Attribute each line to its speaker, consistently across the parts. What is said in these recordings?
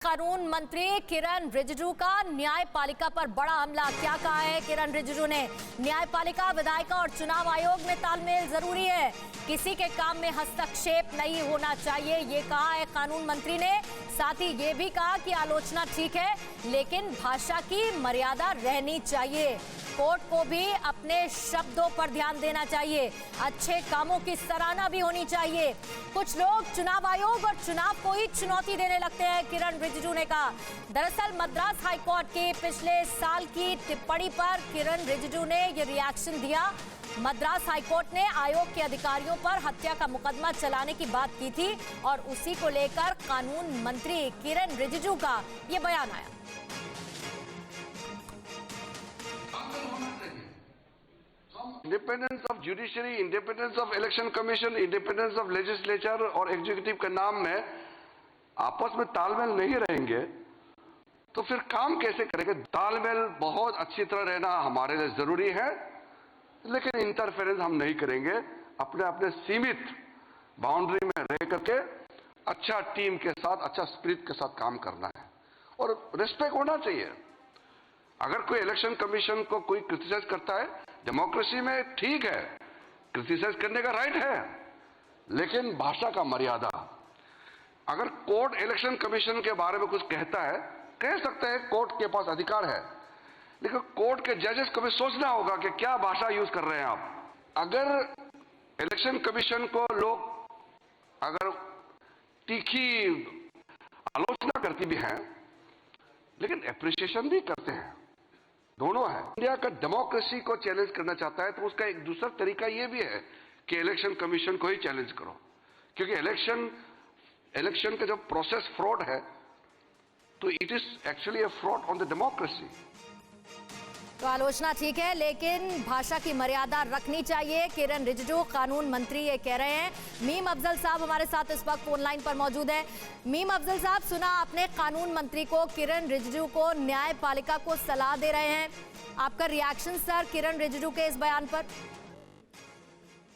Speaker 1: कानून मंत्री किरण रिजिजू का न्यायपालिका पर बड़ा हमला। क्या कहा है किरण रिजिजू ने? न्यायपालिका, विधायिका और चुनाव आयोग में तालमेल जरूरी है, किसी के काम में हस्तक्षेप नहीं होना चाहिए, ये कहा है कानून मंत्री ने। साथ ही ये भी कहा कि आलोचना ठीक है लेकिन भाषा की मर्यादा रहनी चाहिए, कोर्ट को भी अपने शब्दों पर ध्यान देना चाहिए, अच्छे कामों की सराहना भी होनी चाहिए। कुछ लोग चुनाव आयोग और चुनाव को ही चुनौती देने लगते हैं, किरण रिजिजू ने कहा। दरअसल मद्रास हाईकोर्ट की पिछले साल की टिप्पणी पर किरण रिजिजू ने ये रिएक्शन दिया। मद्रास हाईकोर्ट ने आयोग के अधिकारियों पर हत्या का मुकदमा चलाने की बात की थी और उसी को लेकर कानून मंत्री किरण रिजिजू का ये बयान आया।
Speaker 2: Independence of judiciary, independence of election commission, independence of legislature और एग्जीक्यूटिव के नाम में आपस में तालमेल नहीं रहेंगे तो फिर काम कैसे करेंगे? तालमेल बहुत अच्छी तरह रहना हमारे लिए जरूरी है, लेकिन इंटरफेरेंस हम नहीं करेंगे। अपने अपने सीमित बाउंड्री में रह करके अच्छा टीम के साथ, अच्छा स्पिरिट के साथ काम करना है और रिस्पेक्ट होना चाहिए। अगर कोई इलेक्शन कमीशन को कोई क्रिटिसाइज करता है, डेमोक्रेसी में ठीक है, क्रिटिसाइज करने का राइट है, लेकिन भाषा का मर्यादा। अगर कोर्ट इलेक्शन कमीशन के बारे में कुछ कहता है, कह सकते हैं, कोर्ट के पास अधिकार है, लेकिन कोर्ट के जजेस को भी सोचना होगा कि क्या भाषा यूज कर रहे हैं आप। अगर इलेक्शन कमीशन को लोग अगर तीखी आलोचना करती भी हैं, लेकिन एप्रिसिएशन भी करते हैं, दोनों है। इंडिया का डेमोक्रेसी को चैलेंज करना चाहता है तो उसका एक दूसरा तरीका यह भी है कि इलेक्शन कमीशन को ही चैलेंज करो, क्योंकि इलेक्शन का जो प्रोसेस फ्रॉड है तो it is actually a fraud on the democracy.
Speaker 1: तो आलोचना ठीक है लेकिन भाषा की मर्यादा रखनी चाहिए, किरण रिजिजू कानून मंत्री ये कह रहे हैं। मीम अफजल साहब हमारे साथ इस वक्त फोन लाइन पर मौजूद है। मीम अफजल साहब, सुना आपने कानून मंत्री को, किरण रिजिजू को न्यायपालिका को सलाह दे रहे हैं, आपका रिएक्शन सर किरण रिजिजू के इस बयान पर?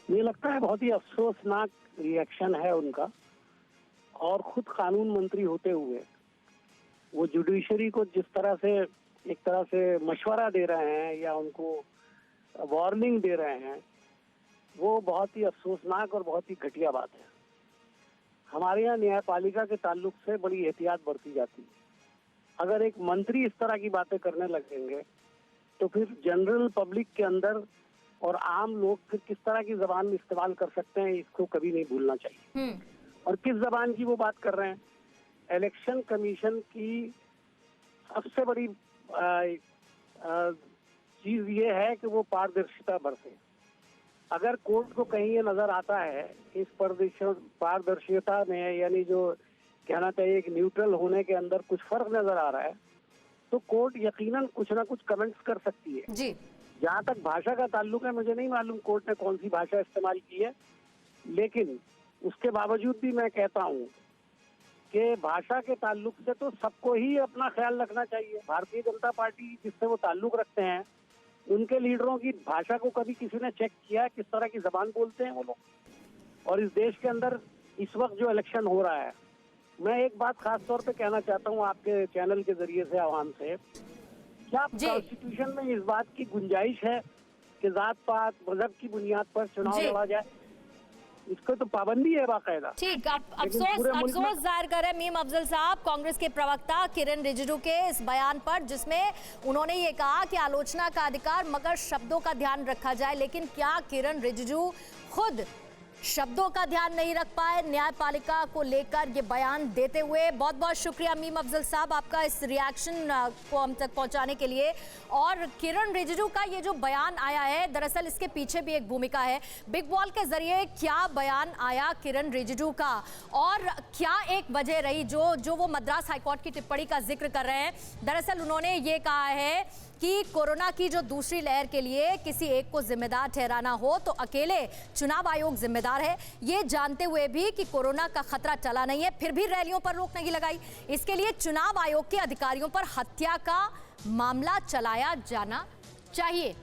Speaker 3: मुझे लगता है बहुत ही अफसोसनाक रिएक्शन है उनका, और खुद कानून मंत्री होते हुए वो जुडिशरी को जिस तरह से एक तरह से मशवरा दे रहे हैं या उनको वार्निंग दे रहे हैं, वो बहुत ही अफसोसनाक और बहुत ही घटिया बात है। हमारे यहाँ न्यायपालिका के ताल्लुक से बड़ी एहतियात बरती जाती है। अगर एक मंत्री इस तरह की बातें करने लगेंगे तो फिर जनरल पब्लिक के अंदर और आम लोग फिर किस तरह की जबान इस्तेमाल कर सकते हैं, इसको कभी नहीं भूलना चाहिए। और किस जबान की वो बात कर रहे हैं? इलेक्शन कमीशन की सबसे बड़ी चीज ये है कि वो पारदर्शिता बरते। अगर कोर्ट को कहीं ये नजर आता है इस पारदर्शिता में, यानी जो कहना चाहिए कि न्यूट्रल होने के अंदर कुछ फर्क नजर आ रहा है, तो कोर्ट यकीनन कुछ ना कुछ कमेंट्स कर सकती है
Speaker 1: जी।
Speaker 3: जहाँ तक भाषा का ताल्लुक है, मुझे नहीं मालूम कोर्ट ने कौन सी भाषा इस्तेमाल की है, लेकिन उसके बावजूद भी मैं कहता हूँ कि भाषा के ताल्लुक से तो सबको ही अपना ख्याल रखना चाहिए। भारतीय जनता पार्टी जिससे वो ताल्लुक रखते हैं, उनके लीडरों की भाषा को कभी किसी ने चेक किया किस तरह की जबान बोलते हैं वो लोग? और इस देश के अंदर इस वक्त जो इलेक्शन हो रहा है, मैं एक बात खास तौर पे कहना चाहता हूँ आपके चैनल के जरिए से आवाम से, क्या कॉन्स्टिट्यूशन में इस बात की गुंजाइश है कि जात पात मजहब की बुनियाद पर चुनाव लड़ा जाए? इसको तो पाबंदी है बाकायदा।
Speaker 1: ठीक, अफसोस जाहिर कर रहे हैं मीम अफजल साहब कांग्रेस के प्रवक्ता किरण रिजिजू के इस बयान पर, जिसमें उन्होंने ये कहा कि आलोचना का अधिकार मगर शब्दों का ध्यान रखा जाए। लेकिन क्या किरण रिजिजू खुद शब्दों का ध्यान नहीं रख पाए न्यायपालिका को लेकर ये बयान देते हुए? बहुत बहुत शुक्रिया मीम अफजल साहब आपका इस रिएक्शन को हम तक पहुंचाने के लिए। और किरण रिजिजू का ये जो बयान आया है, दरअसल इसके पीछे भी एक भूमिका है। बिग बॉल के जरिए क्या बयान आया किरण रिजिजू का और क्या एक वजह रही जो वो मद्रास हाईकोर्ट की टिप्पणी का जिक्र कर रहे हैं? दरअसल उन्होंने ये कहा है कि कोरोना की जो दूसरी लहर के लिए किसी एक को जिम्मेदार ठहराना हो तो अकेले चुनाव आयोग जिम्मेदार है, ये जानते हुए भी कि कोरोना का खतरा टला नहीं है, फिर भी रैलियों पर रोक नहीं लगाई। इसके लिए चुनाव आयोग के अधिकारियों पर हत्या का मामला चलाया जाना चाहिए।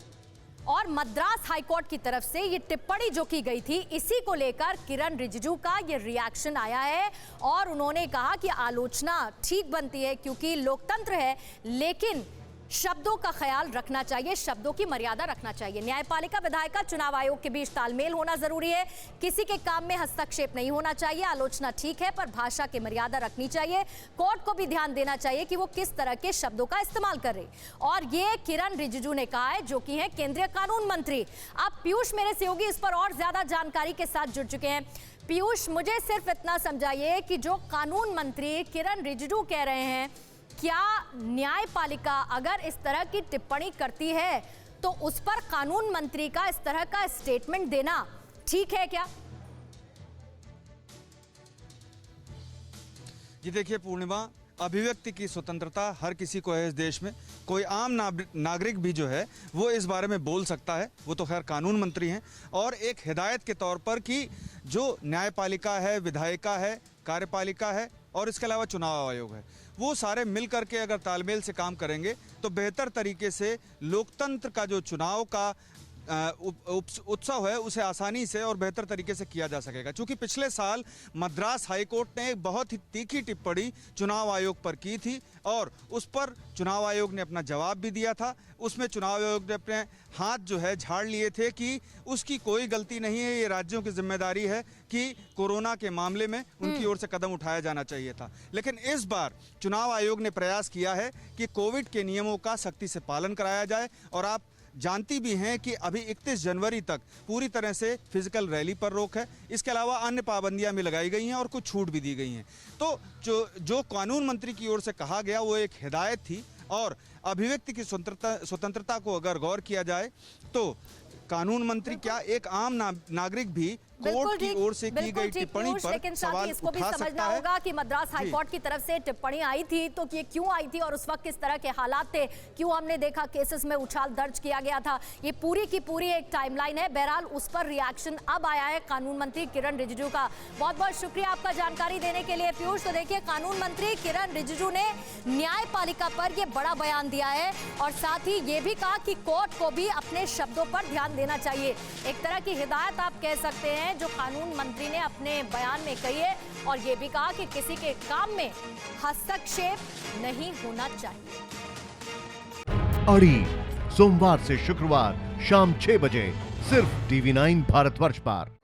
Speaker 1: और मद्रास हाईकोर्ट की तरफ से ये टिप्पणी जो की गई थी, इसी को लेकर किरण रिजिजू का ये रिएक्शन आया है और उन्होंने कहा कि आलोचना ठीक बनती है क्योंकि लोकतंत्र है, लेकिन शब्दों का ख्याल रखना चाहिए, शब्दों की मर्यादा रखना चाहिए। न्यायपालिका, विधायिका, चुनाव आयोग के बीच तालमेल होना जरूरी है, किसी के काम में हस्तक्षेप नहीं होना चाहिए। आलोचना ठीक है पर भाषा की मर्यादा रखनी चाहिए। कोर्ट को भी ध्यान देना चाहिए कि वो किस तरह के शब्दों का इस्तेमाल कर रहे। और ये किरण रिजिजू ने कहा है, जो कि है केंद्रीय कानून मंत्री। अब पीयूष मेरे सहयोगी इस पर और ज्यादा जानकारी के साथ जुड़ चुके हैं। पीयूष, मुझे सिर्फ इतना समझाइए कि जो कानून मंत्री किरण रिजिजू कह रहे हैं, क्या न्यायपालिका अगर इस तरह की टिप्पणी करती है तो उस पर कानून मंत्री का इस तरह का स्टेटमेंट देना ठीक है क्या?
Speaker 4: जी देखिए पूर्णिमा, अभिव्यक्ति की स्वतंत्रता हर किसी को है इस देश में। कोई आम नागरिक भी जो है वो इस बारे में बोल सकता है, वो तो खैर कानून मंत्री हैं। और एक हिदायत के तौर पर कि जो न्यायपालिका है, विधायिका है, कार्यपालिका है और इसके अलावा चुनाव आयोग है, वो सारे मिल करके अगर तालमेल से काम करेंगे तो बेहतर तरीके से लोकतंत्र का जो चुनाव का उत्सव है उसे आसानी से और बेहतर तरीके से किया जा सकेगा। क्योंकि पिछले साल मद्रास हाईकोर्ट ने एक बहुत ही तीखी टिप्पणी चुनाव आयोग पर की थी और उस पर चुनाव आयोग ने अपना जवाब भी दिया था। उसमें चुनाव आयोग ने अपने हाथ जो है झाड़ लिए थे कि उसकी कोई गलती नहीं है, ये राज्यों की जिम्मेदारी है कि कोरोना के मामले में उनकी ओर से कदम उठाया जाना चाहिए था। लेकिन इस बार चुनाव आयोग ने प्रयास किया है कि कोविड के नियमों का सख्ती से पालन कराया जाए। और आप जानती भी हैं कि अभी 31 जनवरी तक पूरी तरह से फिजिकल रैली पर रोक है। इसके अलावा अन्य पाबंदियां भी लगाई गई हैं और कुछ छूट भी दी गई हैं। तो जो कानून मंत्री की ओर से कहा गया वो एक हिदायत थी और अभिव्यक्ति की स्वतंत्रता को अगर गौर किया जाए तो कानून मंत्री क्या एक आम नागरिक भी कोर्ट की ओर से की गई टिप्पणी पर सवाल
Speaker 1: इसको भी
Speaker 4: उठा
Speaker 1: समझना
Speaker 4: सकता है।
Speaker 1: होगा कि मद्रास हाईकोर्ट की तरफ से टिप्पणी आई थी तो ये क्यों आई थी और उस वक्त किस तरह के हालात थे, क्यों हमने देखा केसेस में उछाल दर्ज किया गया था। ये पूरी की पूरी एक टाइमलाइन है। बहरहाल उस पर रिएक्शन अब आया है कानून मंत्री किरण रिजिजू का। बहुत बहुत शुक्रिया आपका जानकारी देने के लिए पीयूष। तो देखिए, कानून मंत्री किरण रिजिजू ने न्यायपालिका पर यह बड़ा बयान दिया है और साथ ही ये भी कहा कि कोर्ट को भी अपने शब्दों पर ध्यान देना चाहिए। एक तरह की हिदायत आप कह सकते हैं जो कानून मंत्री ने अपने बयान में कही है और ये भी कहा कि किसी के काम में हस्तक्षेप नहीं होना चाहिए।
Speaker 5: अड़ी सोमवार से शुक्रवार शाम 6 बजे सिर्फ TV9 भारतवर्ष पर।